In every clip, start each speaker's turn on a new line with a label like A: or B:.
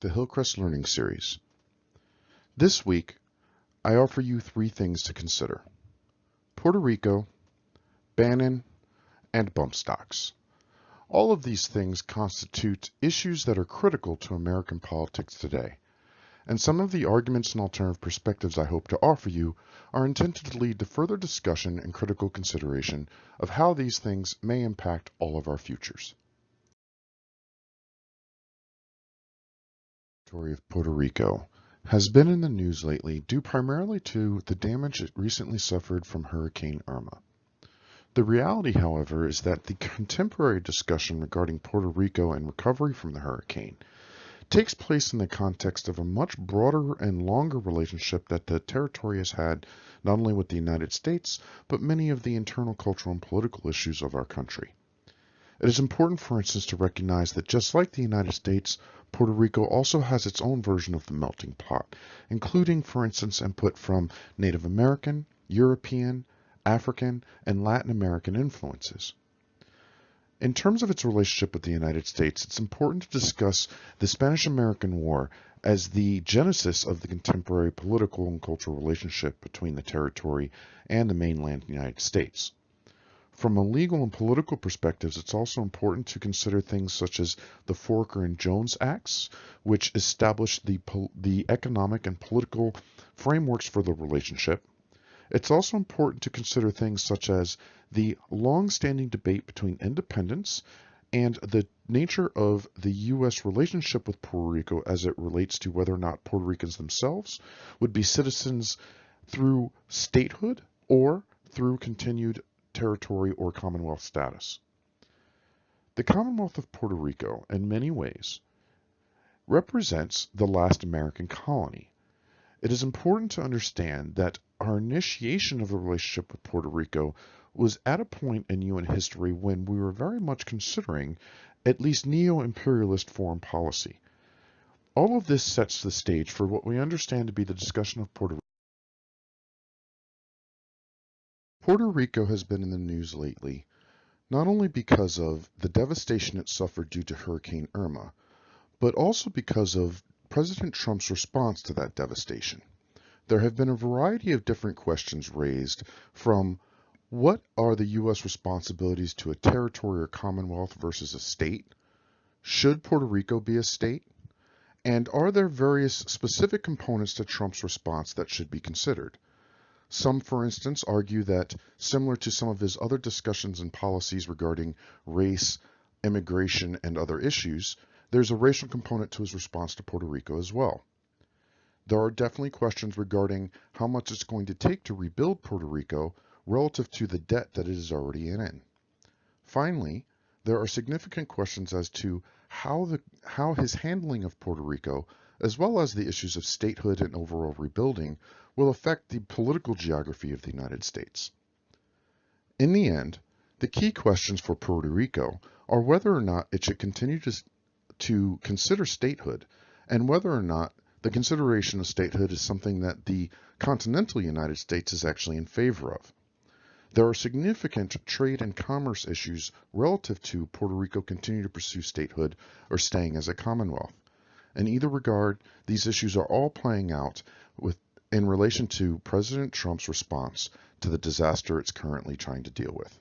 A: the Hillcrest Learning Series. This week, I offer you three things to consider: Puerto Rico, Bannon, and bump stocks. All of these things constitute issues that are critical to American politics today, and some of the arguments and alternative perspectives I hope to offer you are intended to lead to further discussion and critical consideration of how these things may impact all of our futures. The territory of Puerto Rico has been in the news lately due primarily to the damage it recently suffered from Hurricane Irma. The reality, however, is that the contemporary discussion regarding Puerto Rico and recovery from the hurricane takes place in the context of a much broader and longer relationship that the territory has had not only with the United States, but many of the internal cultural and political issues of our country. It is important, for instance, to recognize that just like the United States, Puerto Rico also has its own version of the melting pot, including, for instance, input from Native American, European, African, and Latin American influences. In terms of its relationship with the United States, it's important to discuss the Spanish-American War as the genesis of the contemporary political and cultural relationship between the territory and the mainland United States. From a legal and political perspectives, it's also important to consider things such as the Forker and Jones Acts, which established the economic and political frameworks for the relationship. It's also important to consider things such as the long-standing debate between independents and the nature of the U.S. relationship with Puerto Rico as it relates to whether or not Puerto Ricans themselves would be citizens through statehood or through continued territory or Commonwealth status. The Commonwealth of Puerto Rico, in many ways, represents the last American colony. It is important to understand that our initiation of the relationship with Puerto Rico was at a point in UN history when we were very much considering at least neo-imperialist foreign policy. All of this sets the stage for what we understand to be the discussion of Puerto Rico. Puerto Rico has been in the news lately, not only because of the devastation it suffered due to Hurricane Irma, but also because of President Trump's response to that devastation. There have been a variety of different questions raised, from what are the U.S. responsibilities to a territory or commonwealth versus a state? Should Puerto Rico be a state? And are there various specific components to Trump's response that should be considered? Some, for instance, argue that, similar to some of his other discussions and policies regarding race, immigration, and other issues, there's a racial component to his response to Puerto Rico as well. There are definitely questions regarding how much it's going to take to rebuild Puerto Rico relative to the debt that it is already in. Finally, there are significant questions as to how his handling of Puerto Rico, as well as the issues of statehood and overall rebuilding, will affect the political geography of the United States. In the end, the key questions for Puerto Rico are whether or not it should continue to consider statehood, and whether or not the consideration of statehood is something that the continental United States is actually in favor of. There are significant trade and commerce issues relative to Puerto Rico continuing to pursue statehood or staying as a commonwealth. In either regard, these issues are all playing out in relation to President Trump's response to the disaster it's currently trying to deal with.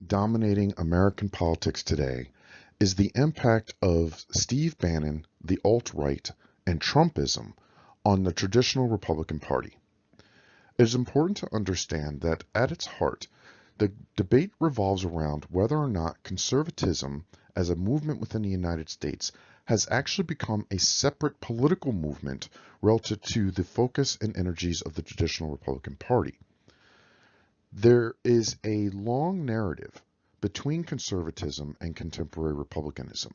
A: Dominating American politics today is the impact of Steve Bannon, the alt-right, and Trumpism on the traditional Republican Party. It is important to understand that at its heart, the debate revolves around whether or not conservatism as a movement within the United States has actually become a separate political movement relative to the focus and energies of the traditional Republican Party. There is a long narrative between conservatism and contemporary republicanism.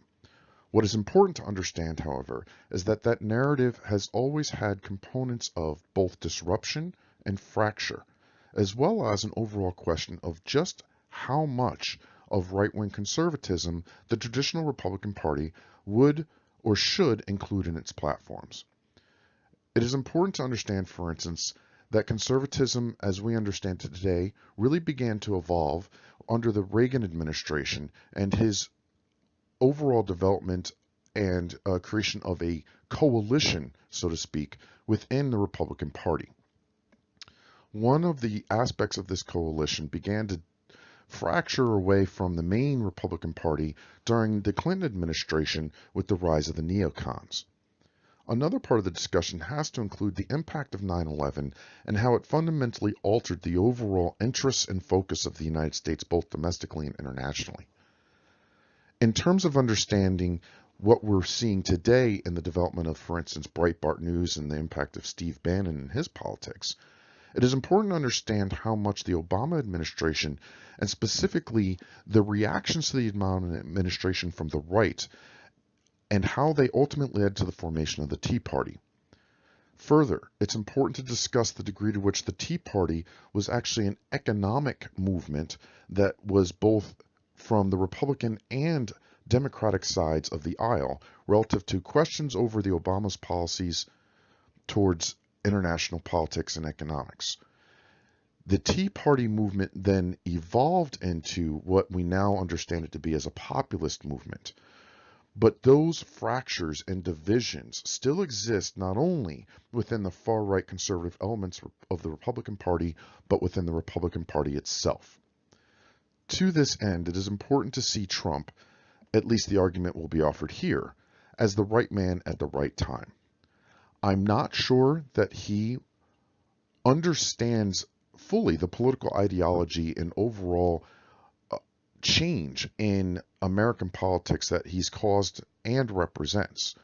A: What is important to understand, however, is that that narrative has always had components of both disruption and fracture, as well as an overall question of just how much of right-wing conservatism the traditional Republican Party would or should include in its platforms. It is important to understand, for instance, that conservatism, as we understand it today, really began to evolve under the Reagan administration and his overall development and creation of a coalition, so to speak, within the Republican Party. One of the aspects of this coalition began to fracture away from the main Republican Party during the Clinton administration with the rise of the neocons. Another part of the discussion has to include the impact of 9/11 and how it fundamentally altered the overall interests and focus of the United States both domestically and internationally. In terms of understanding what we're seeing today in the development of, for instance, Breitbart News and the impact of Steve Bannon and his politics, it is important to understand how much the Obama administration, and specifically the reactions to the Obama administration from the right, and how they ultimately led to the formation of the Tea Party. Further, it's important to discuss the degree to which the Tea Party was actually an economic movement that was both from the Republican and Democratic sides of the aisle relative to questions over the Obama's policies towards international politics and economics. The Tea Party movement then evolved into what we now understand it to be as a populist movement. But those fractures and divisions still exist not only within the far-right conservative elements of the Republican Party, but within the Republican Party itself. To this end, it is important to see Trump, at least the argument will be offered here, as the right man at the right time. I'm not sure that he understands fully the political ideology and overall change in American politics that he's caused and represents.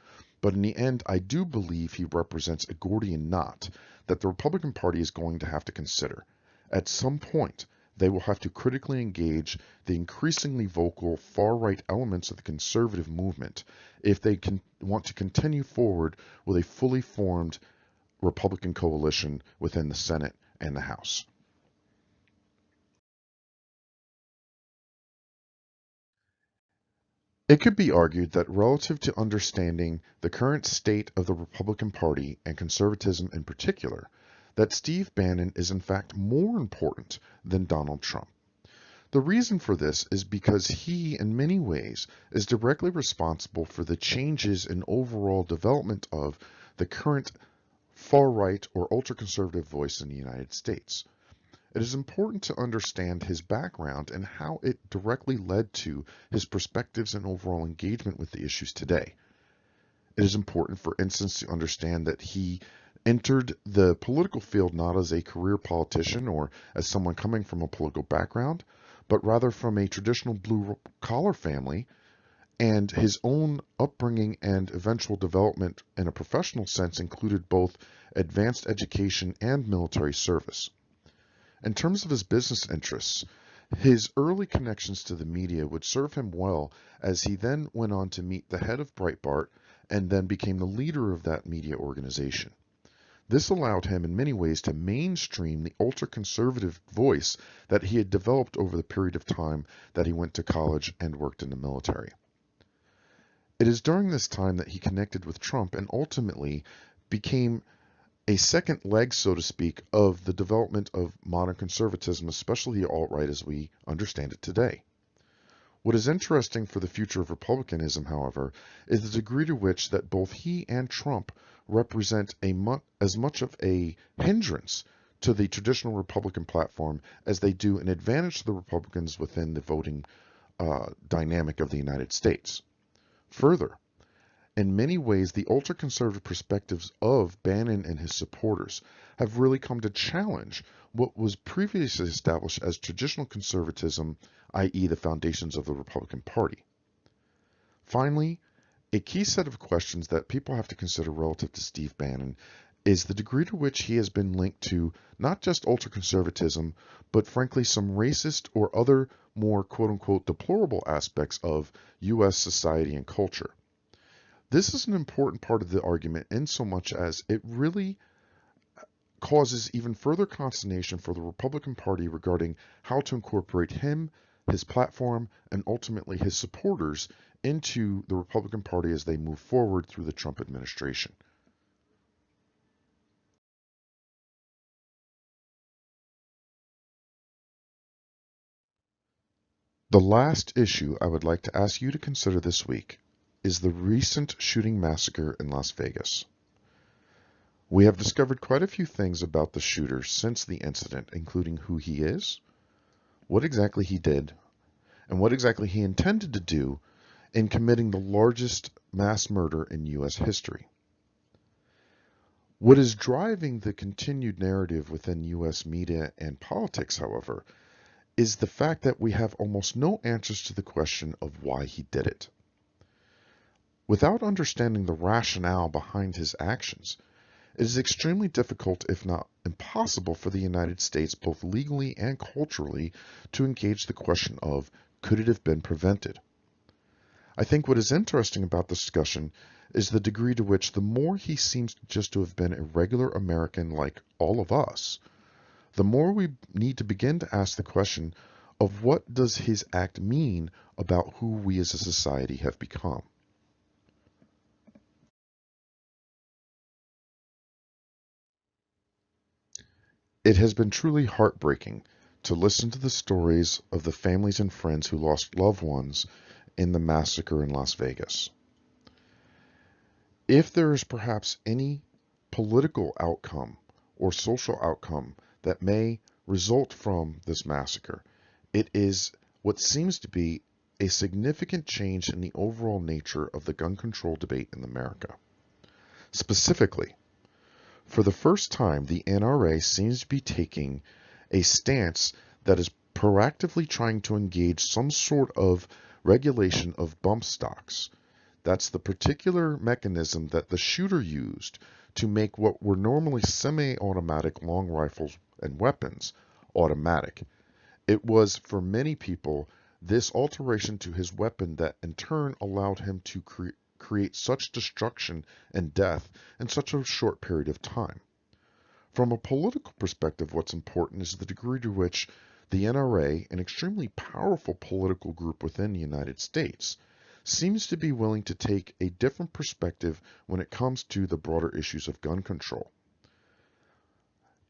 A: But in the end, I do believe he represents a Gordian knot that the Republican Party is going to have to consider. At some point, they will have to critically engage the increasingly vocal far-right elements of the conservative movement if they want to continue forward with a fully formed Republican coalition within the Senate and the House. It could be argued that relative to understanding the current state of the Republican Party and conservatism in particular, that Steve Bannon is in fact more important than Donald Trump. The reason for this is because he, in many ways, is directly responsible for the changes in overall development of the current far-right or ultra-conservative voice in the United States. It is important to understand his background and how it directly led to his perspectives and overall engagement with the issues today. It is important, for instance, to understand that he entered the political field not as a career politician or as someone coming from a political background, but rather from a traditional blue-collar family, and his own upbringing and eventual development in a professional sense included both advanced education and military service. In terms of his business interests, his early connections to the media would serve him well as he then went on to meet the head of Breitbart and then became the leader of that media organization. This allowed him in many ways to mainstream the ultra-conservative voice that he had developed over the period of time that he went to college and worked in the military. It is during this time that he connected with Trump and ultimately became a second leg, so to speak, of the development of modern conservatism, especially the alt-right as we understand it today. What is interesting for the future of republicanism, however, is the degree to which that both he and Trump represent as much of a hindrance to the traditional Republican platform as they do an advantage to the Republicans within the voting dynamic of the United States. Further, in many ways, the ultra-conservative perspectives of Bannon and his supporters have really come to challenge what was previously established as traditional conservatism, i.e. the foundations of the Republican Party. Finally, a key set of questions that people have to consider relative to Steve Bannon is the degree to which he has been linked to not just ultra-conservatism, but frankly some racist or other more quote-unquote deplorable aspects of U.S. society and culture. This is an important part of the argument in so much as it really causes even further consternation for the Republican Party regarding how to incorporate him, his platform, and ultimately his supporters into the Republican Party as they move forward through the Trump administration. The last issue I would like to ask you to consider this week is the recent shooting massacre in Las Vegas. We have discovered quite a few things about the shooter since the incident, including who he is, what exactly he did, and what exactly he intended to do in committing the largest mass murder in U.S. history. What is driving the continued narrative within U.S. media and politics, however, is the fact that we have almost no answers to the question of why he did it. Without understanding the rationale behind his actions, it is extremely difficult, if not impossible, for the United States, both legally and culturally, to engage the question of, could it have been prevented? I think what is interesting about the discussion is the degree to which the more he seems just to have been a regular American like all of us, the more we need to begin to ask the question of what does his act mean about who we as a society have become. It has been truly heartbreaking to listen to the stories of the families and friends who lost loved ones in the massacre in Las Vegas. If there is perhaps any political outcome or social outcome that may result from this massacre, it is what seems to be a significant change in the overall nature of the gun control debate in America. Specifically, for the first time, the NRA seems to be taking a stance that is proactively trying to engage some sort of regulation of bump stocks. That's the particular mechanism that the shooter used to make what were normally semi-automatic long rifles and weapons automatic. It was, for many people, this alteration to his weapon that in turn allowed him to create such destruction and death in such a short period of time. From a political perspective, what's important is the degree to which the NRA, an extremely powerful political group within the United States, seems to be willing to take a different perspective when it comes to the broader issues of gun control.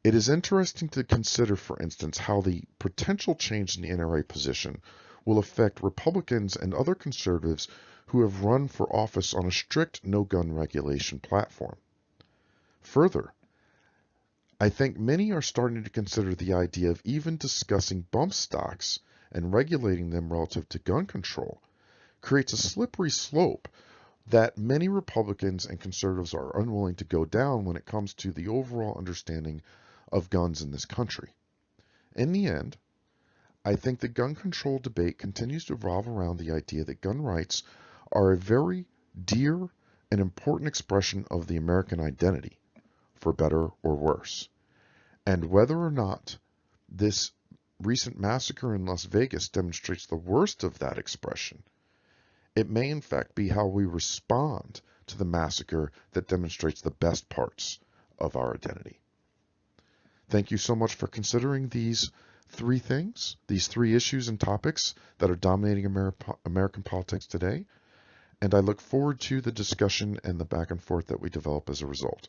A: It is interesting to consider, for instance, how the potential change in the NRA position will affect Republicans and other conservatives who have run for office on a strict no-gun regulation platform. Further, I think many are starting to consider the idea of even discussing bump stocks and regulating them relative to gun control creates a slippery slope that many Republicans and conservatives are unwilling to go down when it comes to the overall understanding of guns in this country. In the end, I think the gun control debate continues to revolve around the idea that gun rights are a very dear and important expression of the American identity, for better or worse. And whether or not this recent massacre in Las Vegas demonstrates the worst of that expression, it may in fact be how we respond to the massacre that demonstrates the best parts of our identity. Thank you so much for considering these three things, these three issues and topics that are dominating American politics today, and I look forward to the discussion and the back and forth that we develop as a result.